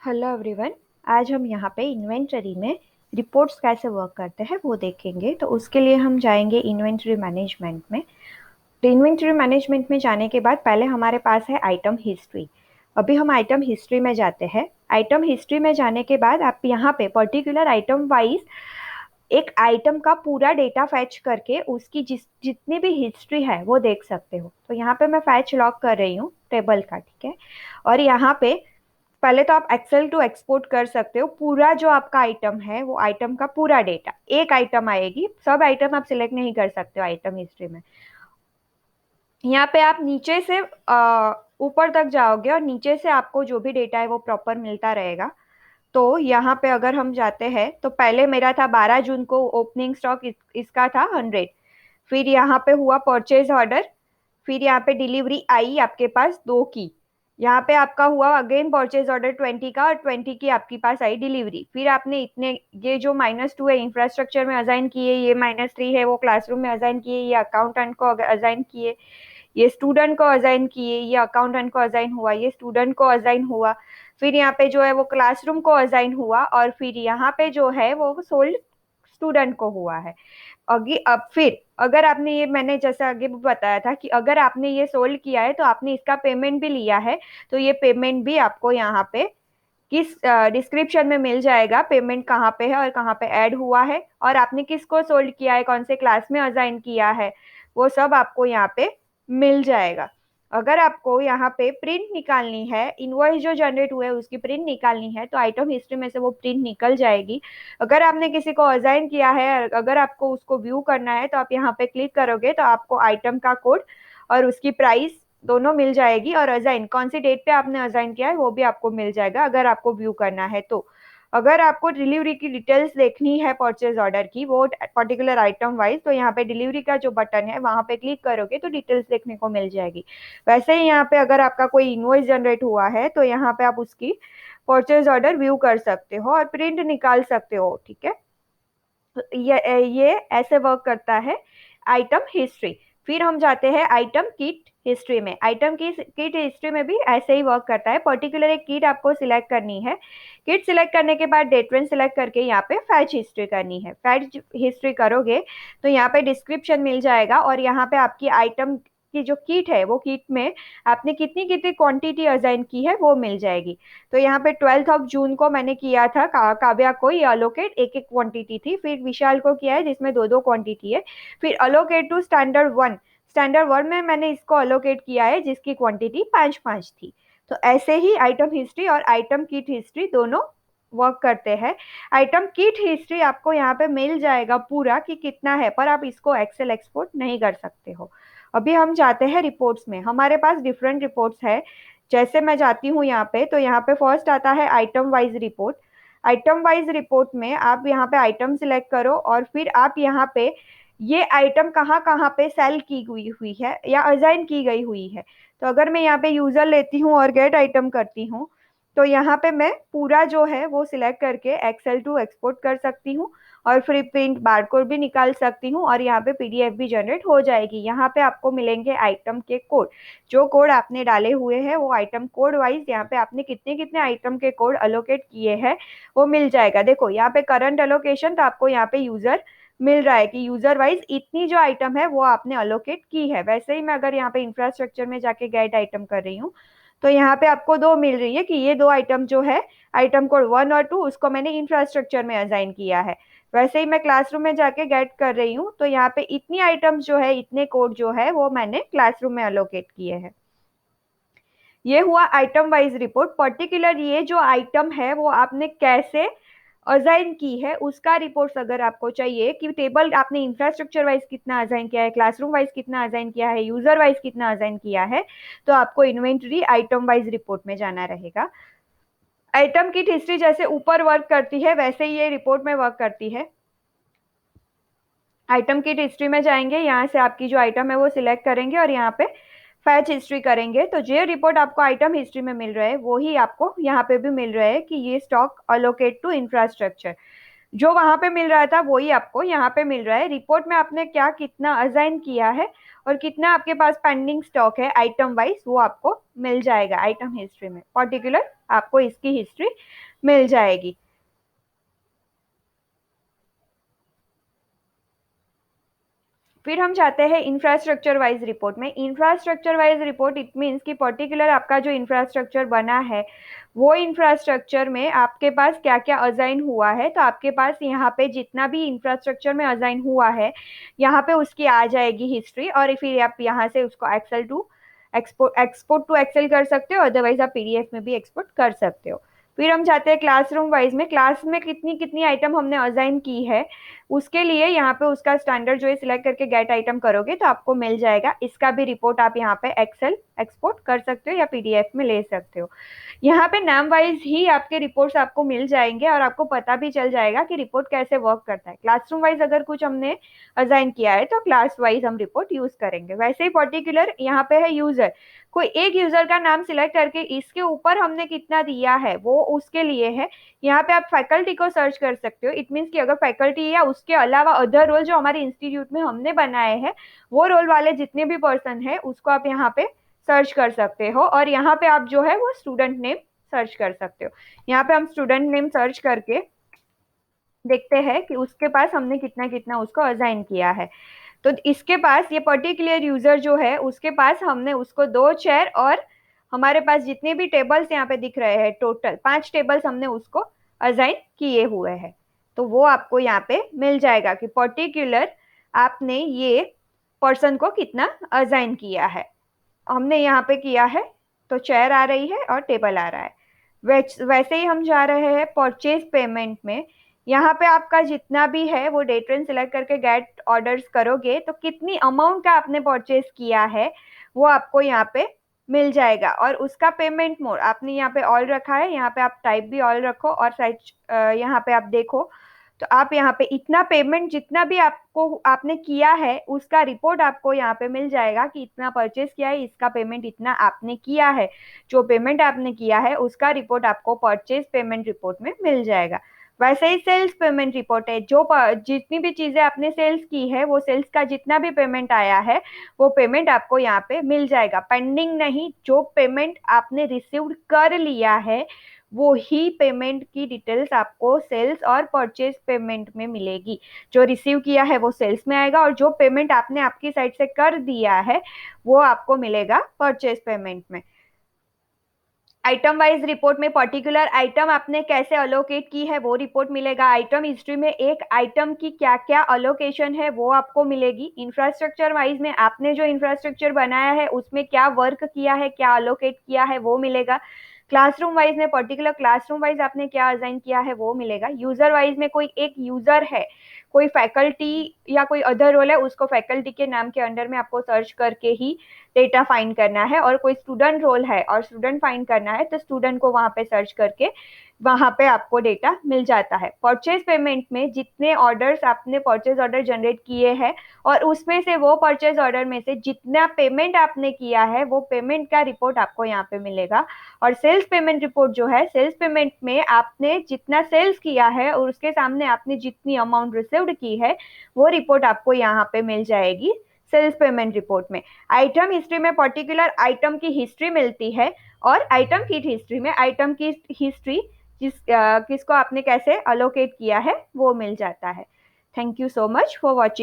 Hello everyone. आज हम यहाँ पे इन्वेंटरी में रिपोर्ट्स कैसे वर्क करते हैं वो देखेंगे। तो उसके लिए हम जाएंगे इन्वेंटरी मैनेजमेंट में। तो इन्वेंटरी मैनेजमेंट में जाने के बाद पहले हमारे पास है आइटम हिस्ट्री। अभी हम आइटम हिस्ट्री में जाते हैं। आइटम हिस्ट्री में जाने के बाद आप यहाँ पे पर्टिकुलर आइटम वाइज एक आइटम का पूरा डेटा फैच करके उसकी जितनी भी हिस्ट्री है वो देख सकते हो। तो यहाँ पे मैं फैच लॉग कर रही हूँ टेबल का, ठीक है। और यहाँ पे पहले तो आप एक्सेल टू एक्सपोर्ट कर सकते हो पूरा जो आपका आइटम है, वो आइटम का पूरा डेटा एक आइटम आएगी। सब आइटम आप सिलेक्ट नहीं कर सकते हो आइटम हिस्ट्री में। यहाँ पे आप नीचे से ऊपर तक जाओगे और नीचे से आपको जो भी डेटा है वो प्रॉपर मिलता रहेगा। तो यहाँ पे अगर हम जाते हैं तो पहले मेरा था 12 जून को ओपनिंग स्टॉक इसका था 100। फिर यहाँ पे हुआ परचेज ऑर्डर। फिर यहाँ पे डिलीवरी आई आपके पास 2 की। यहाँ पे आपका हुआ अगेन परचेज ऑर्डर 20 का और 20 की आपके पास आई डिलीवरी। फिर आपने इतने ये जो -2 है इंफ्रास्ट्रक्चर में असाइन किए, ये -3 है वो क्लासरूम में असाइन किए, ये अकाउंटेंट को असाइन किए, ये स्टूडेंट को असाइन किए, ये अकाउंटेंट को असाइन हुआ, ये स्टूडेंट को असाइन हुआ। फिर यहाँ पे जो है वो क्लासरूम को असाइन हुआ और फिर यहाँ पे जो है वो सोल्ड स्टूडेंट को हुआ है। अगे अब फिर अगर आपने ये मैंने जैसा आगे भी बताया था कि अगर आपने ये सोल्ड किया है तो आपने इसका पेमेंट भी लिया है। तो ये पेमेंट भी आपको यहाँ पे किस डिस्क्रिप्शन में मिल जाएगा, पेमेंट कहाँ पे है और कहाँ पे ऐड हुआ है और आपने किसको सोल्ड किया है, कौन से क्लास में असाइन किया है, वो सब आपको यहाँ पे मिल जाएगा। अगर आपको यहाँ पे प्रिंट निकालनी है, इनवॉइस जो जनरेट हुए उसकी प्रिंट निकालनी है तो आइटम हिस्ट्री में से वो प्रिंट निकल जाएगी। अगर आपने किसी को असाइन किया है, अगर आपको उसको व्यू करना है तो आप यहाँ पे क्लिक करोगे तो आपको आइटम का कोड और उसकी प्राइस दोनों मिल जाएगी और असाइन कौन सी डेट पे आपने असाइन किया है वो भी आपको मिल जाएगा अगर आपको व्यू करना है तो। अगर आपको डिलीवरी की डिटेल्स देखनी है परचेज ऑर्डर की वो पर्टिकुलर आइटम वाइज, तो यहाँ पे डिलीवरी का जो बटन है वहां पे क्लिक करोगे तो डिटेल्स देखने को मिल जाएगी। वैसे ही यहाँ पे अगर आपका कोई इनवॉइस जनरेट हुआ है तो यहाँ पे आप उसकी परचेज ऑर्डर व्यू कर सकते हो और प्रिंट निकाल सकते हो, ठीक है। तो ये ऐसे वर्क करता है आइटम हिस्ट्री। फिर हम जाते हैं आइटम किट हिस्ट्री में। आइटम की किट हिस्ट्री में भी ऐसे ही वर्क करता है। पर्टिकुलर एक किट आपको सिलेक्ट करनी है। किट सिलेक्ट करने के बाद डेट वन सिलेक्ट करके यहाँ पे फैच हिस्ट्री करनी है। फैच हिस्ट्री करोगे तो यहाँ पे डिस्क्रिप्शन मिल जाएगा और यहाँ पे आपकी आइटम की जो किट है वो किट में आपने कितनी कितनी क्वांटिटी असाइन की है वो मिल जाएगी। तो यहाँ पे 12 जून को मैंने किया था काव्या को ये अलोकेट एक एक क्वांटिटी थी। फिर विशाल को किया है जिसमें दो दो क्वांटिटी है। फिर अलोकेट टू स्टैंडर्ड 1, स्टैंडर्ड 1 में मैंने इसको अलोकेट किया है जिसकी क्वांटिटी 5-5 थी। तो ऐसे ही आइटम हिस्ट्री और आइटम किट हिस्ट्री दोनों वर्क करते हैं। आइटम किट हिस्ट्री आपको यहाँ पे मिल जाएगा पूरा कि कितना है, पर आप इसको एक्सेल एक्सपोर्ट नहीं कर सकते हो। अभी हम जाते हैं रिपोर्ट्स में। हमारे पास डिफरेंट रिपोर्ट्स है। जैसे मैं जाती हूँ यहाँ पे तो यहाँ पे फर्स्ट आता है item wise report. Item wise report में आप यहाँ पे आइटम सिलेक्ट करो और फिर आप यहाँ पे ये आइटम कहाँ कहाँ पे सेल की हुई हुई है या असाइन की गई हुई है। तो अगर मैं यहाँ पे यूजर लेती हूँ और गेट आइटम करती हूँ तो यहाँ पे मैं पूरा जो है वो सिलेक्ट करके एक्सेल टू एक्सपोर्ट कर सकती हूँ और फ्री प्रिंट बारकोड भी निकाल सकती हूँ और यहाँ पे पीडीएफ भी जनरेट हो जाएगी। यहाँ पे आपको मिलेंगे आइटम के कोड। जो कोड आपने डाले हुए हैं वो आइटम कोड वाइज यहाँ पे आपने कितने कितने आइटम के कोड अलोकेट किए हैं वो मिल जाएगा। देखो यहाँ पे करंट अलोकेशन तो आपको यहाँ पे यूजर मिल रहा है कि यूजर वाइज इतनी जो आइटम है वो आपने अलोकेट की है। वैसे ही मैं अगर यहाँ पे इंफ्रास्ट्रक्चर में जाके गेट आइटम कर रही हूँ तो यहाँ पे आपको दो मिल रही है कि ये दो आइटम जो है आइटम कोड 1 और 2 उसको मैंने इंफ्रास्ट्रक्चर में असाइन किया है। वैसे ही मैं क्लासरूम में जाके गेट कर रही हूँ तो यहाँ पे इतनी आइटम्स जो है, इतने कोड जो है वो मैंने क्लासरूम में अलोकेट किए हैं। ये हुआ आइटम वाइज रिपोर्ट। पर्टिकुलर ये जो आइटम है वो आपने कैसे असाइन की है उसका रिपोर्ट्स अगर आपको चाहिए कि टेबल आपने इंफ्रास्ट्रक्चर वाइज कितना असाइन किया है, क्लासरूम वाइज कितना असाइन किया है, यूजर वाइज कितना असाइन किया है, तो आपको इन्वेंटरी आइटम वाइज रिपोर्ट में जाना रहेगा। आइटम की हिस्ट्री जैसे ऊपर वर्क करती है वैसे ही ये रिपोर्ट में वर्क करती है। आइटम की हिस्ट्री में जाएंगे, यहाँ से आपकी जो आइटम है वो सिलेक्ट करेंगे और यहाँ पे फैच हिस्ट्री करेंगे तो जो रिपोर्ट आपको आइटम हिस्ट्री में मिल रहा है वही आपको यहाँ पे भी मिल रहा है कि ये स्टॉक अलोकेट टू इंफ्रास्ट्रक्चर। जो वहां पे मिल रहा था वही आपको यहाँ पे मिल रहा है। रिपोर्ट में आपने क्या कितना असाइन किया है और कितना आपके पास पेंडिंग स्टॉक है आइटम वाइज वो आपको मिल जाएगा आइटम हिस्ट्री में, पर्टिकुलर आपको इसकी हिस्ट्री मिल जाएगी। फिर हम जाते हैं इंफ्रास्ट्रक्चर वाइज रिपोर्ट में। Infrastructure wise report it means कि पर्टिकुलर आपका जो इंफ्रास्ट्रक्चर बना है वो इंफ्रास्ट्रक्चर में आपके पास क्या क्या असाइन हुआ है। तो आपके पास यहाँ पे जितना भी इंफ्रास्ट्रक्चर में असाइन हुआ है यहाँ पे उसकी आ जाएगी हिस्ट्री, और फिर आप यहाँ से उसको excel to export to excel कर सकते हो, अदरवाइज आप पीडीएफ में भी एक्सपोर्ट कर सकते हो। फिर हम जाते हैं क्लासरूम वाइज में। क्लास में कितनी कितनी आइटम हमने असाइन की है उसके लिए यहाँ पे उसका स्टैंडर्ड जो है सिलेक्ट करके गेट आइटम करोगे तो आपको मिल जाएगा। इसका भी रिपोर्ट आप यहाँ पे एक्सेल एक्सपोर्ट कर सकते हो या पीडीएफ में ले सकते हो। यहाँ पे नाम वाइज ही आपके रिपोर्ट्स आपको मिल जाएंगे और आपको पता भी चल जाएगा कि रिपोर्ट कैसे वर्क करता है। क्लासरूम वाइज अगर कुछ हमने असाइन किया है तो क्लास वाइज हम रिपोर्ट यूज करेंगे। वैसे ही पर्टिकुलर यहाँ पे है यूजर, कोई एक यूजर का नाम सिलेक्ट करके इसके ऊपर हमने कितना दिया है वो उसके लिए है। यहाँ पे आप फैकल्टी को सर्च कर सकते हो। इट मीन्स कि अगर फैकल्टी या उसके अलावा अदर रोल जो हमारे इंस्टीट्यूट में हमने बनाए हैं वो रोल वाले जितने भी पर्सन है उसको आप यहाँ पे सर्च कर सकते हो, और यहाँ पे आप जो है वो स्टूडेंट नेम सर्च कर सकते हो। यहाँ पे हम स्टूडेंट नेम सर्च करके देखते हैं कि उसके पास हमने कितना कितना उसको असाइन किया है। तो इसके पास ये पर्टिकुलर यूजर जो है उसके पास हमने उसको 2 चेयर और हमारे पास जितने भी टेबल्स यहाँ पे दिख रहे हैं टोटल 5 टेबल्स हमने उसको असाइन किए हुए हैं। तो वो आपको यहाँ पे मिल जाएगा कि पर्टिकुलर आपने ये पर्सन को कितना असाइन किया है। हमने यहाँ पे किया है तो चेयर आ रही है और टेबल आ रहा है। वैसे ही हम जा रहे हैं परचेज पेमेंट में। यहाँ पे आपका जितना भी है वो डेट रेंज सिलेक्ट करके गेट ऑर्डर्स करोगे तो कितनी अमाउंट का आपने परचेज किया है वो आपको यहाँ पे मिल जाएगा, और उसका पेमेंट मोड आपने यहाँ पे ऑल रखा है। यहाँ पे आप टाइप भी ऑल रखो और साइड यहाँ पे आप देखो तो आप यहाँ पे इतना पेमेंट जितना भी आपको आपने किया है उसका रिपोर्ट आपको यहाँ पे मिल जाएगा कि इतना परचेज किया है, इसका पेमेंट इतना आपने किया है। जो पेमेंट आपने किया है उसका रिपोर्ट आपको परचेज पेमेंट रिपोर्ट में मिल जाएगा। वैसे ही सेल्स पेमेंट रिपोर्ट है, जो जितनी भी चीजें आपने सेल्स की है वो सेल्स का जितना भी पेमेंट आया है वो पेमेंट आपको यहाँ पे मिल जाएगा। पेंडिंग नहीं, जो पेमेंट आपने रिसीव्ड कर लिया है वो ही पेमेंट की डिटेल्स आपको सेल्स और परचेज पेमेंट में मिलेगी। जो रिसीव किया है वो सेल्स में आएगा और जो पेमेंट आपने आपकी साइड से कर दिया है वो आपको मिलेगा परचेज पेमेंट में। आइटम वाइज रिपोर्ट में पर्टिकुलर आइटम आपने कैसे अलोकेट की है वो रिपोर्ट मिलेगा। आइटम हिस्ट्री में एक आइटम की क्या क्या अलोकेशन है वो आपको मिलेगी। इंफ्रास्ट्रक्चर वाइज में आपने जो इंफ्रास्ट्रक्चर बनाया है उसमें क्या वर्क किया है, क्या अलोकेट किया है वो मिलेगा। क्लासरूम वाइज में पर्टिकुलर क्लासरूम वाइज आपने क्या असाइन किया है वो मिलेगा। यूजर वाइज में कोई एक यूजर है, कोई फैकल्टी या कोई अदर रोल है, उसको फैकल्टी के नाम के अंडर में आपको सर्च करके ही डेटा फाइंड करना है। और कोई स्टूडेंट रोल है और स्टूडेंट फाइंड करना है तो स्टूडेंट को वहां पे सर्च करके वहां पे आपको डेटा मिल जाता है। परचेज पेमेंट में जितने ऑर्डर्स आपने परचेज ऑर्डर जनरेट किए हैं और उसमें से वो परचेज ऑर्डर में से जितना पेमेंट आपने किया है वो पेमेंट का रिपोर्ट आपको यहाँ पे मिलेगा। और सेल्स पेमेंट रिपोर्ट जो है, सेल्स पेमेंट में आपने जितना सेल्स किया है और उसके सामने आपने जितनी अमाउंट रिसीव्ड की है वो रिपोर्ट आपको यहाँ पे मिल जाएगी सेल्स पेमेंट रिपोर्ट में। आइटम हिस्ट्री में पर्टिकुलर आइटम की हिस्ट्री मिलती है और आइटम की हिस्ट्री में आइटम की हिस्ट्री किसको आपने कैसे अलोकेट किया है वो मिल जाता है। Thank you so much for watching.